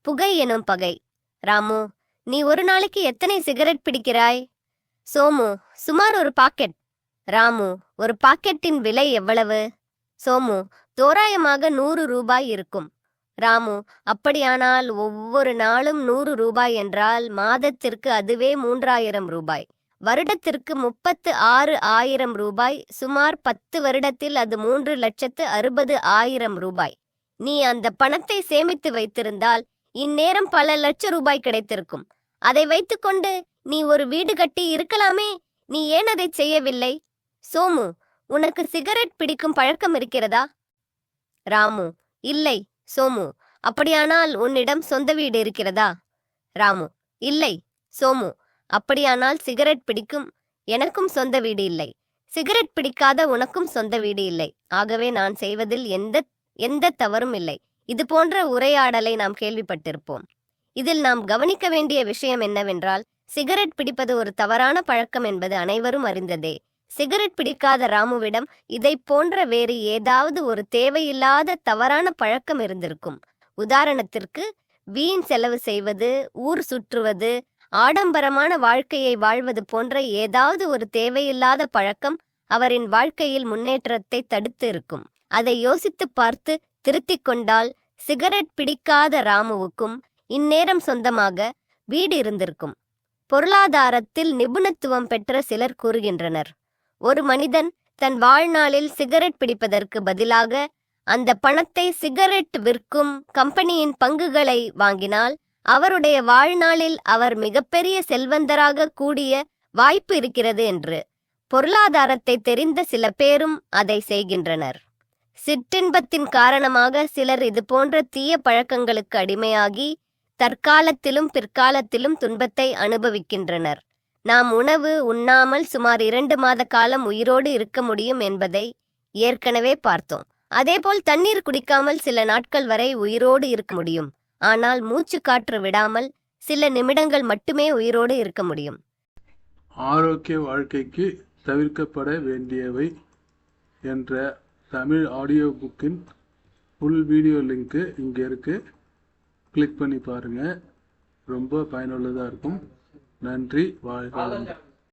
புகை எனும் பகை. ராமு, நீ ஒரு நாளைக்கு எத்தனை சிகரெட் பிடிக்கிறாய்? சோமு, சுமார் ஒரு பாக்கெட். ராமு, ஒரு பாக்கெட்டின் விலை எவ்வளவு? சோமு, தோராயமாக 100 ரூபாய் இருக்கும். ராமு, அப்படியானால் ஒவ்வொரு நாளும் 100 ரூபாய் என்றால் மாதத்திற்கு அதுவே 3000 ரூபாய். வருடத்திற்கு 36,000 ரூபாய். சுமார் 10 வருடத்தில் அது 3,60,000 ரூபாய். நீ அந்த பணத்தை சேமித்து வைத்திருந்தால் இந்நேரம் பல லட்ச ரூபாய் கிடைத்திருக்கும். அதை வைத்துக்கொண்டு நீ ஒரு வீடு கட்டி இருக்கலாமே. நீ ஏன் அதை செய்யவில்லை? சோமு, உனக்கு சிகரெட் பிடிக்கும் பழக்கம் இருக்கிறதா? ராமு, இல்லை. சோமு, அப்படியானால் உன்னிடம் சொந்த வீடு இருக்கிறதா? ராமு, இல்லை. சோமு, அப்படியானால் சிகரெட் பிடிக்கும் எனக்கும் சொந்த வீடு இல்லை. சிகரெட் பிடிக்காத உனக்கும் சொந்த வீடு இல்லை. ஆகவே நான் செய்வதில் எந்த தவறும் இல்லை. இது போன்ற உரையாடலை நாம் கேள்விப்பட்டிருப்போம். இதில் நாம் கவனிக்க வேண்டிய விஷயம் என்னவென்றால், சிகரெட் பிடிப்பது ஒரு தவறான பழக்கம் என்பது அனைவரும் அறிந்ததே. சிகரெட் பிடிக்காத ராமுவிடம் இதை போன்ற வேறு ஏதாவது ஒரு தேவையில்லாத தவறான பழக்கம் இருந்திருக்கும். உதாரணத்திற்கு, வீண் செலவு செய்வது, ஊர் சுற்றுவது, ஆடம்பரமான வாழ்க்கையை வாழ்வது போன்ற ஏதாவது ஒரு தேவையில்லாத பழக்கம் அவரின் வாழ்க்கையில் முன்னேற்றத்தை தடுத்து இருக்கும். அதை யோசித்து பார்த்து திருத்திக் கொண்டால் சிகரெட் பிடிக்காத ராமுவுக்கும் இந்நேரம் சொந்தமாக வீடு இருந்திருக்கும். பொருளாதாரத்தில் நிபுணத்துவம் பெற்ற சிலர் கூறுகின்றனர், ஒரு மனிதன் தன் வாழ்நாளில் சிகரெட் பிடிப்பதற்கு பதிலாக அந்த பணத்தை சிகரெட் விற்கும் கம்பெனியின் பங்குகளை வாங்கினால் அவருடைய வாழ்நாளில் அவர் மிகப்பெரிய செல்வந்தராக கூடிய வாய்ப்பு இருக்கிறது என்று. பொருளாதாரத்தை தெரிந்த சில பேரும் அதை செய்கின்றனர். சிற்றின்பத்தின் காரணமாக சிலர் இது போன்ற தீய பழக்கங்களுக்கு அடிமையாகி தற்காலத்திலும் பிற்காலத்திலும் துன்பத்தை அனுபவிக்கின்றனர். நாம் உணவு உண்ணாமல் சுமார் 2 மாத காலம் உயிரோடு இருக்க முடியும் என்பதை ஏற்கனவே பார்த்தோம். அதேபோல் தண்ணீர் குடிக்காமல் சில நாட்கள் வரை உயிரோடு இருக்க முடியும். ஆனால் மூச்சு காற்று விடாமல் சில நிமிடங்கள் மட்டுமே உயிரோடு இருக்க முடியும். ஆரோக்கிய வாழ்க்கைக்கு தவிர்க்கப்பட வேண்டியவை என்ற தமிழ் ஆடியோ புக்கின் ஃபுல் வீடியோ லிங்க்கு இங்கே இருக்குது. கிளிக் பண்ணி பாருங்கள். ரொம்ப பயனுள்ளதாக இருக்கும். நன்றி. வாழ்க.